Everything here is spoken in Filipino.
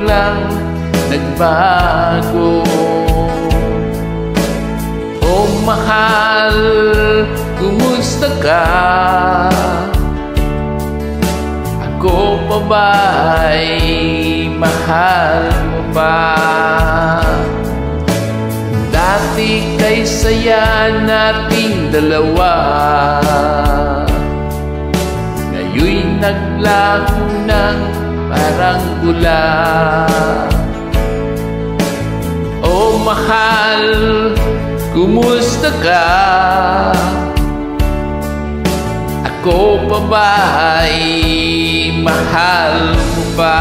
biglang nagbago. Oh mahal, kumusta ka? Ako pa ba'y mahal mo pa? Dati kay saya nating dalawa, ngayon'y naglaho ng parang bula. Oh mahal, kumusta ka? Ako pa ba'y mahal mo pa?